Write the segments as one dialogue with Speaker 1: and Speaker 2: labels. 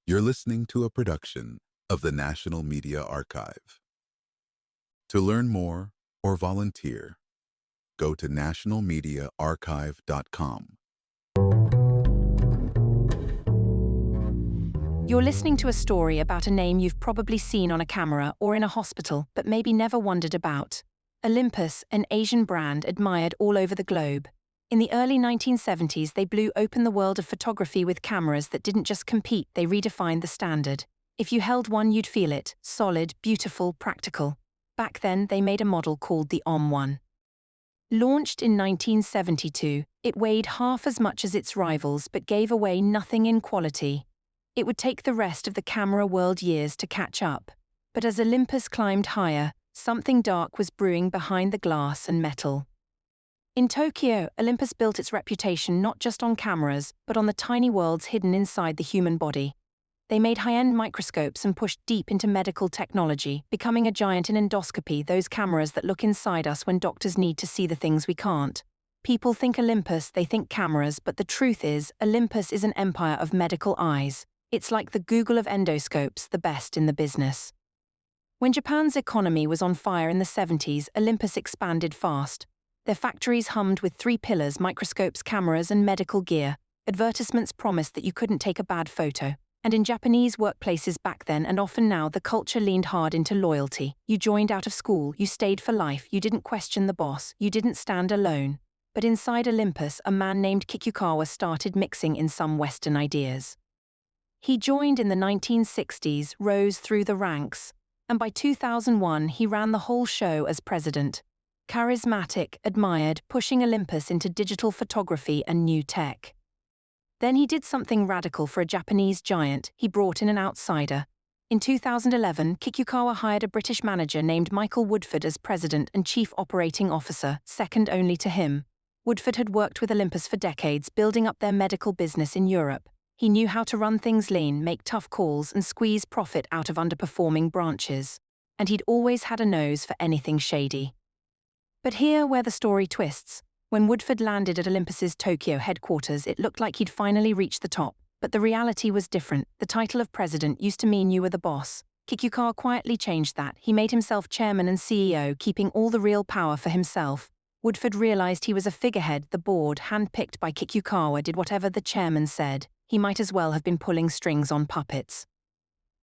Speaker 1: You're listening to a production of the National Media Archive. To learn more or volunteer, go to nationalmediaarchive.com.
Speaker 2: You're listening to a story about a name you've probably seen on a camera or in a hospital, but maybe never wondered about. Olympus, an Asian brand admired all over the globe. In the early 1970s, they blew open the world of photography with cameras that didn't just compete, they redefined the standard. If you held one, you'd feel it. Solid, beautiful, practical. Back then, they made a model called the OM1. Launched in 1972, it weighed half as much as its rivals but gave away nothing in quality. It would take the rest of the camera world years to catch up. But as Olympus climbed higher, something dark was brewing behind the glass and metal. In Tokyo, Olympus built its reputation not just on cameras, but on the tiny worlds hidden inside the human body. They made high-end microscopes and pushed deep into medical technology, becoming a giant in endoscopy, those cameras that look inside us when doctors need to see the things we can't. People think Olympus, they think cameras, but the truth is, Olympus is an empire of medical eyes. It's like the Google of endoscopes, the best in the business. When Japan's economy was on fire in the 70s, Olympus expanded fast. Their factories hummed with 3 pillars: microscopes, cameras, and medical gear. Advertisements promised that you couldn't take a bad photo. And in Japanese workplaces back then and often now, the culture leaned hard into loyalty. You joined out of school, you stayed for life, you didn't question the boss, you didn't stand alone. But inside Olympus, a man named Kikukawa started mixing in some Western ideas. He joined in the 1960s, rose through the ranks, and by 2001 he ran the whole show as president. Charismatic, admired, pushing Olympus into digital photography and new tech. Then he did something radical for a Japanese giant. He brought in an outsider. In 2011, Kikukawa hired a British manager named Michael Woodford as president and chief operating officer, second only to him. Woodford had worked with Olympus for decades, building up their medical business in Europe. He knew how to run things lean, make tough calls, and squeeze profit out of underperforming branches. And he'd always had a nose for anything shady. But here where the story twists. When Woodford landed at Olympus's Tokyo headquarters, it looked like he'd finally reached the top. But the reality was different. The title of president used to mean you were the boss. Kikukawa quietly changed that. He made himself chairman and CEO, keeping all the real power for himself. Woodford realized he was a figurehead. The board, handpicked by Kikukawa, did whatever the chairman said. He might as well have been pulling strings on puppets.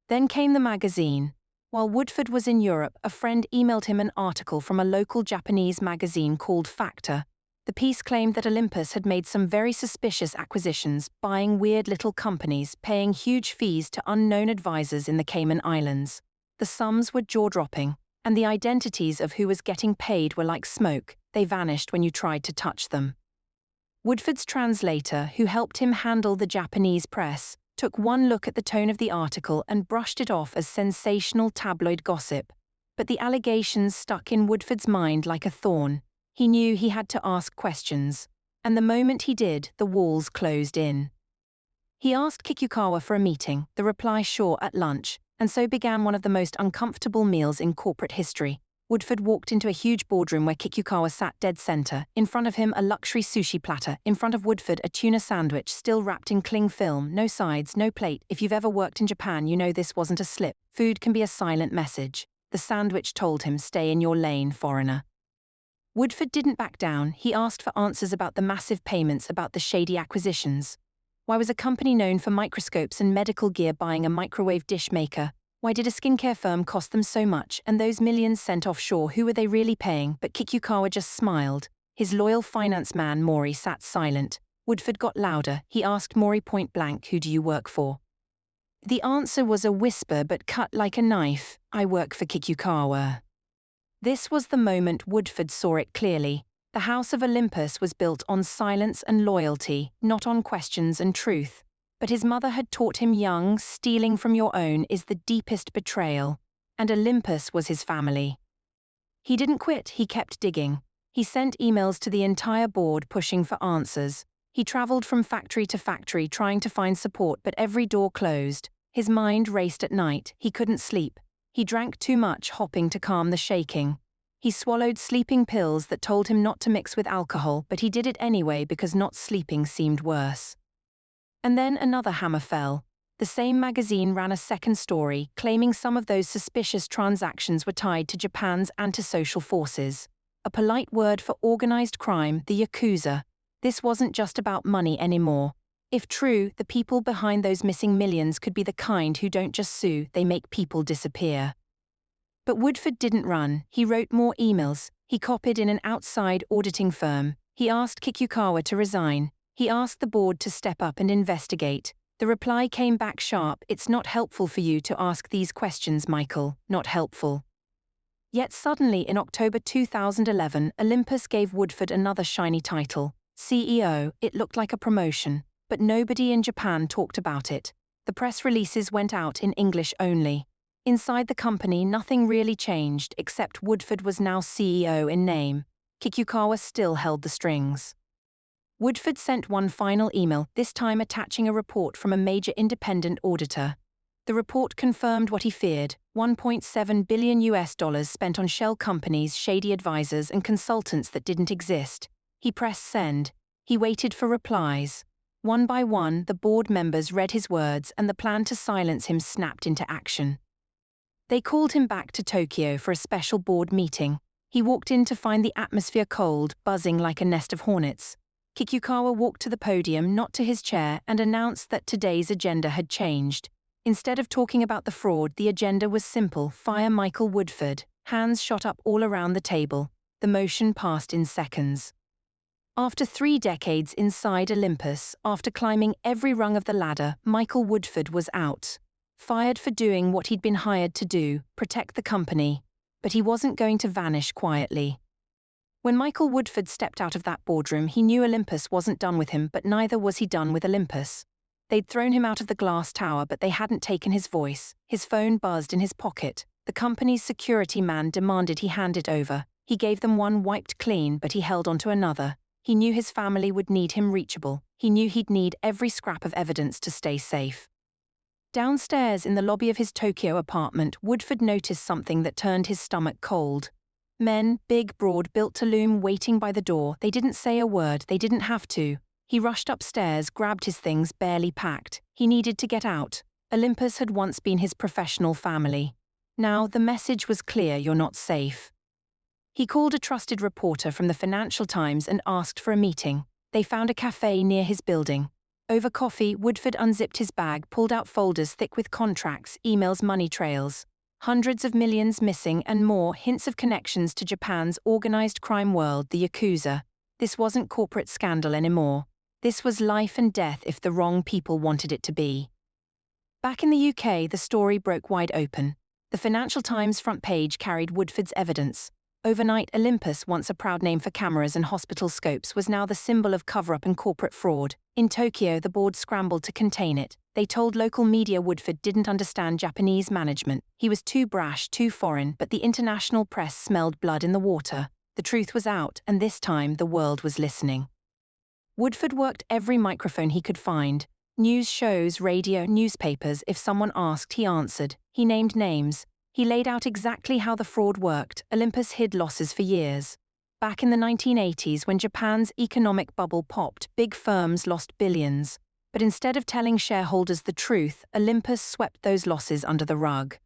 Speaker 2: Then came the magazine. While Woodford was in Europe, a friend emailed him an article from a local Japanese magazine called Factor. The piece claimed that Olympus had made some very suspicious acquisitions, buying weird little companies, paying huge fees to unknown advisors in the Cayman Islands. The sums were jaw-dropping, and the identities of who was getting paid were like smoke. They vanished when you tried to touch them. Woodford's translator, who helped him handle the Japanese press, took one look at the tone of the article and brushed it off as sensational tabloid gossip. But the allegations stuck in Woodford's mind like a thorn. He knew he had to ask questions. And the moment he did, the walls closed in. He asked Kikukawa for a meeting, the reply sure at lunch, and so began one of the most uncomfortable meals in corporate history. Woodford walked into a huge boardroom where Kikukawa sat dead center. In front of him, a luxury sushi platter. In front of Woodford, a tuna sandwich still wrapped in cling film. No sides, no plate. If you've ever worked in Japan, you know this wasn't a slip. Food can be a silent message. The sandwich told him, stay in your lane, foreigner. Woodford didn't back down. He asked for answers about the massive payments, about the shady acquisitions. Why was a company known for microscopes and medical gear buying a microwave dish maker? Why did a skincare firm cost them so much, and those millions sent offshore, who were they really paying? But Kikukawa just smiled. His loyal finance man, Mori, sat silent. Woodford got louder. He asked Mori point blank, who do you work for? The answer was a whisper but cut like a knife. I work for Kikukawa. This was the moment Woodford saw it clearly. The House of Olympus was built on silence and loyalty, not on questions and truth. But his mother had taught him young, stealing from your own is the deepest betrayal. And Olympus was his family. He didn't quit, he kept digging. He sent emails to the entire board pushing for answers. He traveled from factory to factory trying to find support, but every door closed. His mind raced at night. He couldn't sleep. He drank too much, hopping to calm the shaking. He swallowed sleeping pills that told him not to mix with alcohol, but he did it anyway because not sleeping seemed worse. And then another hammer fell. The same magazine ran a second story, claiming some of those suspicious transactions were tied to Japan's antisocial forces. A polite word for organized crime, the Yakuza. This wasn't just about money anymore. If true, the people behind those missing millions could be the kind who don't just sue, they make people disappear. But Woodford didn't run. He wrote more emails. He copied in an outside auditing firm. He asked Kikukawa to resign. He asked the board to step up and investigate. The reply came back sharp: "It's not helpful for you to ask these questions, Michael. Not helpful." Yet suddenly in October 2011, Olympus gave Woodford another shiny title, CEO. It looked like a promotion, but nobody in Japan talked about it. The press releases went out in English only. Inside the company, nothing really changed, except Woodford was now CEO in name. Kikukawa still held the strings. Woodford sent one final email, this time attaching a report from a major independent auditor. The report confirmed what he feared: $1.7 billion spent on shell companies, shady advisors, and consultants that didn't exist. He pressed send. He waited for replies. One by one, the board members read his words, and the plan to silence him snapped into action. They called him back to Tokyo for a special board meeting. He walked in to find the atmosphere cold, buzzing like a nest of hornets. Kikukawa walked to the podium, not to his chair, and announced that today's agenda had changed. Instead of talking about the fraud, the agenda was simple: fire Michael Woodford. Hands shot up all around the table. The motion passed in seconds. After 3 decades inside Olympus, after climbing every rung of the ladder, Michael Woodford was out. Fired for doing what he'd been hired to do, protect the company. But he wasn't going to vanish quietly. When Michael Woodford stepped out of that boardroom, he knew Olympus wasn't done with him, but neither was he done with Olympus. They'd thrown him out of the glass tower, but they hadn't taken his voice. His phone buzzed in his pocket. The company's security man demanded he hand it over. He gave them one, wiped clean, but he held onto another. He knew his family would need him reachable. He knew he'd need every scrap of evidence to stay safe. Downstairs in the lobby of his Tokyo apartment, Woodford noticed something that turned his stomach cold. Men, big, broad, built to loom, waiting by the door. They didn't say a word. They didn't have to. He rushed upstairs, grabbed his things, barely packed. He needed to get out. Olympus had once been his professional family. Now the message was clear: you're not safe. He called a trusted reporter from the Financial Times and asked for a meeting. They found a cafe near his building. Over coffee, Woodford unzipped his bag, pulled out folders thick with contracts, emails, money trails. Hundreds of millions missing and more, hints of connections to Japan's organized crime world, the Yakuza. This wasn't corporate scandal anymore. This was life and death if the wrong people wanted it to be. Back in the UK, the story broke wide open. The Financial Times front page carried Woodford's evidence. Overnight, Olympus, once a proud name for cameras and hospital scopes, was now the symbol of cover-up and corporate fraud. In Tokyo, the board scrambled to contain it. They told local media Woodford didn't understand Japanese management. He was too brash, too foreign, but the international press smelled blood in the water. The truth was out, and this time the world was listening. Woodford worked every microphone he could find. News shows, radio, newspapers. If someone asked, he answered. He named names. He laid out exactly how the fraud worked. Olympus hid losses for years. Back in the 1980s, when Japan's economic bubble popped, big firms lost billions. But instead of telling shareholders the truth, Olympus swept those losses under the rug.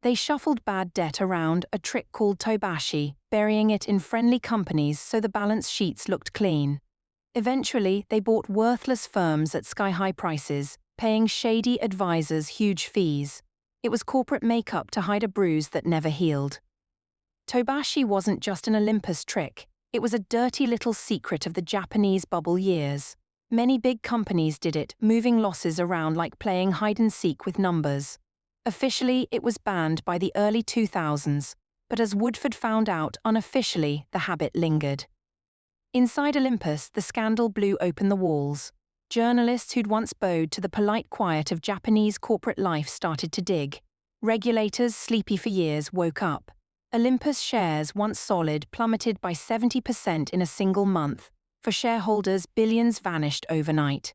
Speaker 2: They shuffled bad debt around, a trick called tobashi, burying it in friendly companies so the balance sheets looked clean. Eventually, they bought worthless firms at sky-high prices, paying shady advisors huge fees. It was corporate makeup to hide a bruise that never healed. Tobashi wasn't just an Olympus trick. It was a dirty little secret of the Japanese bubble years. Many big companies did it, moving losses around like playing hide-and-seek with numbers. Officially, it was banned by the early 2000s, but as Woodford found out, unofficially, the habit lingered. Inside Olympus, the scandal blew open the walls. Journalists who'd once bowed to the polite quiet of Japanese corporate life started to dig. Regulators, sleepy for years, woke up. Olympus shares, once solid, plummeted by 70% in a single month. For shareholders, billions vanished overnight.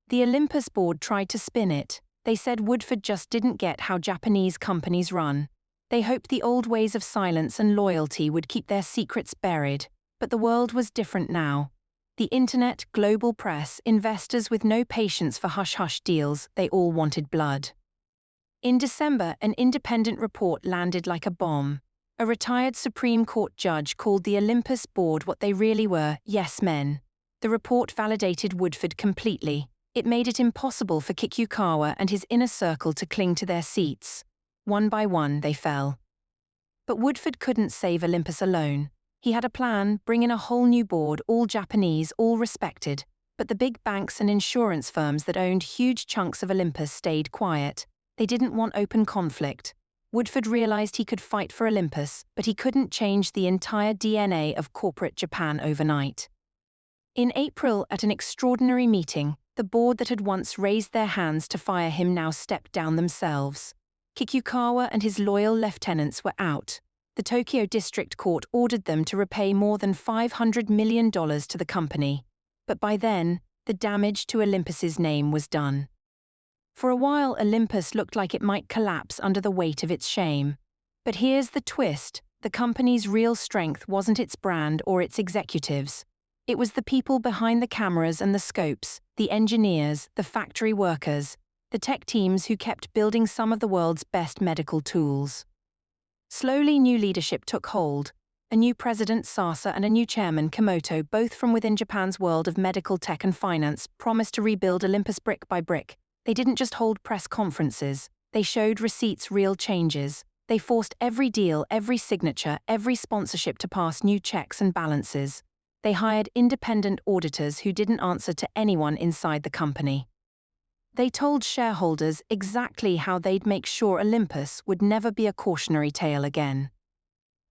Speaker 2: The Olympus board tried to spin it. They said Woodford just didn't get how Japanese companies run. They hoped the old ways of silence and loyalty would keep their secrets buried. But the world was different now. The internet, global press, investors with no patience for hush-hush deals, they all wanted blood. In December, an independent report landed like a bomb. A retired Supreme Court judge called the Olympus board what they really were, yes men. The report validated Woodford completely. It made it impossible for Kikukawa and his inner circle to cling to their seats. One by one, they fell. But Woodford couldn't save Olympus alone. He had a plan, bring in a whole new board, all Japanese, all respected. But the big banks and insurance firms that owned huge chunks of Olympus stayed quiet. They didn't want open conflict. Woodford realized he could fight for Olympus, but he couldn't change the entire DNA of corporate Japan overnight. In April, at an extraordinary meeting, the board that had once raised their hands to fire him now stepped down themselves. Kikukawa and his loyal lieutenants were out. The Tokyo District Court ordered them to repay more than $500 million to the company. But by then, the damage to Olympus's name was done. For a while, Olympus looked like it might collapse under the weight of its shame. But here's the twist: the company's real strength wasn't its brand or its executives. It was the people behind the cameras and the scopes, the engineers, the factory workers, the tech teams who kept building some of the world's best medical tools. Slowly, new leadership took hold. A new president, Sasa, and a new chairman, Komoto, both from within Japan's world of medical tech and finance, promised to rebuild Olympus brick by brick. They didn't just hold press conferences. They showed receipts, real changes. They forced every deal, every signature, every sponsorship to pass new checks and balances. They hired independent auditors who didn't answer to anyone inside the company. They told shareholders exactly how they'd make sure Olympus would never be a cautionary tale again.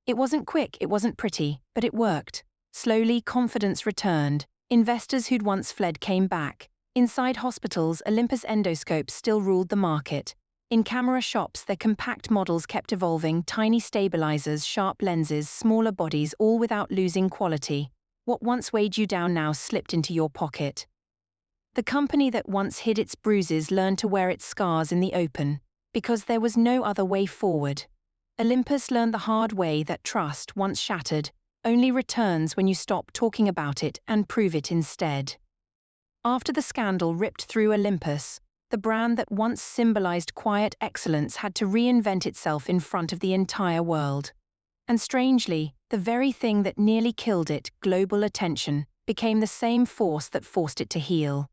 Speaker 2: It wasn't quick, it wasn't pretty, but it worked. Slowly, confidence returned. Investors who'd once fled came back. Inside hospitals, Olympus endoscopes still ruled the market. In camera shops, their compact models kept evolving, tiny stabilizers, sharp lenses, smaller bodies, all without losing quality. What once weighed you down now slipped into your pocket. The company that once hid its bruises learned to wear its scars in the open, because there was no other way forward. Olympus learned the hard way that trust, once shattered, only returns when you stop talking about it and prove it instead. After the scandal ripped through Olympus, the brand that once symbolized quiet excellence had to reinvent itself in front of the entire world. And strangely, the very thing that nearly killed it, global attention, became the same force that forced it to heal.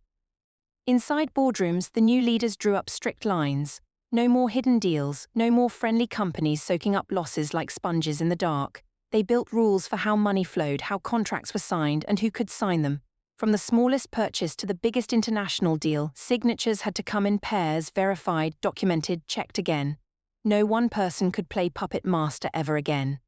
Speaker 2: Inside boardrooms, the new leaders drew up strict lines. No more hidden deals, no more friendly companies soaking up losses like sponges in the dark. They built rules for how money flowed, how contracts were signed, and who could sign them. From the smallest purchase to the biggest international deal, signatures had to come in pairs, verified, documented, checked again. No one person could play puppet master ever again.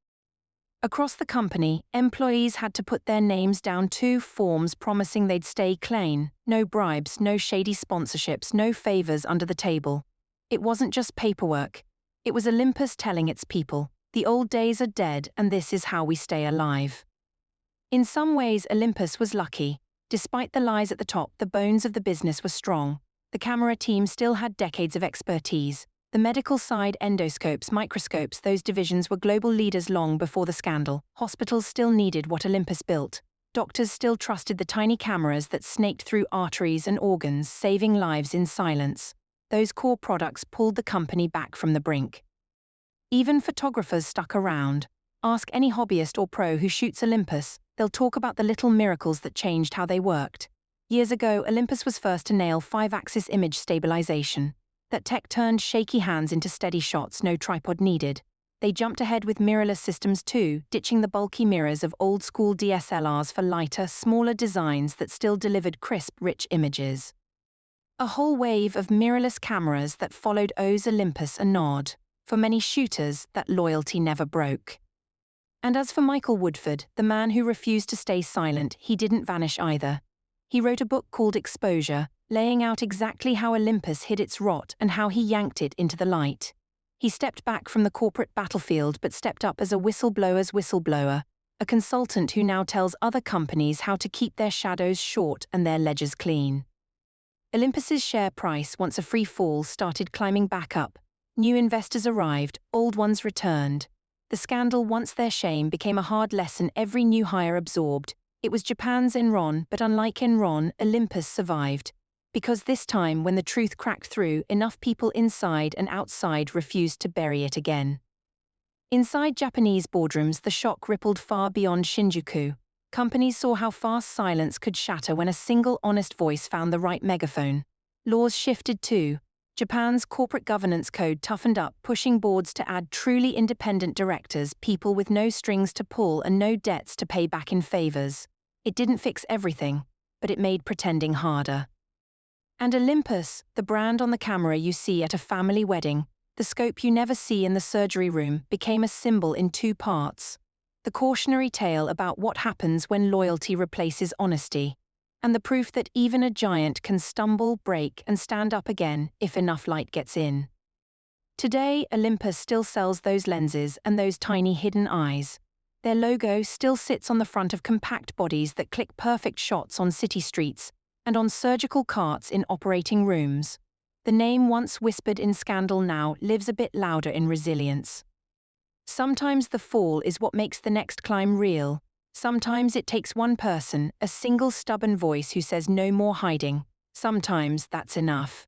Speaker 2: Across the company, employees had to put their names down two forms promising they'd stay clean. No bribes, no shady sponsorships, no favors under the table. It wasn't just paperwork. It was Olympus telling its people, the old days are dead and this is how we stay alive. In some ways, Olympus was lucky. Despite the lies at the top, the bones of the business were strong. The camera team still had decades of expertise. The medical side, endoscopes, microscopes, those divisions were global leaders long before the scandal. Hospitals still needed what Olympus built. Doctors still trusted the tiny cameras that snaked through arteries and organs, saving lives in silence. Those core products pulled the company back from the brink. Even photographers stuck around. Ask any hobbyist or pro who shoots Olympus, they'll talk about the little miracles that changed how they worked. Years ago, Olympus was first to nail 5-axis image stabilization. That tech turned shaky hands into steady shots, no tripod needed. They jumped ahead with mirrorless systems too, ditching the bulky mirrors of old-school DSLRs for lighter, smaller designs that still delivered crisp, rich images. A whole wave of mirrorless cameras that followed owes Olympus a nod. For many shooters, that loyalty never broke. And as for Michael Woodford, the man who refused to stay silent, he didn't vanish either. He wrote a book called Exposure, laying out exactly how Olympus hid its rot and how he yanked it into the light. He stepped back from the corporate battlefield but stepped up as a whistleblower's whistleblower, a consultant who now tells other companies how to keep their shadows short and their ledgers clean. Olympus's share price, once a free fall, started climbing back up. New investors arrived, old ones returned. The scandal, once their shame, became a hard lesson every new hire absorbed. It was Japan's Enron, but unlike Enron, Olympus survived. Because this time, when the truth cracked through, enough people inside and outside refused to bury it again. Inside Japanese boardrooms, the shock rippled far beyond Shinjuku. Companies saw how fast silence could shatter when a single honest voice found the right megaphone. Laws shifted too. Japan's corporate governance code toughened up, pushing boards to add truly independent directors, people with no strings to pull and no debts to pay back in favors. It didn't fix everything, but it made pretending harder. And Olympus, the brand on the camera you see at a family wedding, the scope you never see in the surgery room, became a symbol in two parts. The cautionary tale about what happens when loyalty replaces honesty, and the proof that even a giant can stumble, break, and stand up again if enough light gets in. Today, Olympus still sells those lenses and those tiny hidden eyes. Their logo still sits on the front of compact bodies that click perfect shots on city streets and on surgical carts in operating rooms. The name once whispered in scandal now lives a bit louder in resilience. Sometimes the fall is what makes the next climb real. Sometimes it takes one person, a single stubborn voice who says no more hiding. Sometimes that's enough.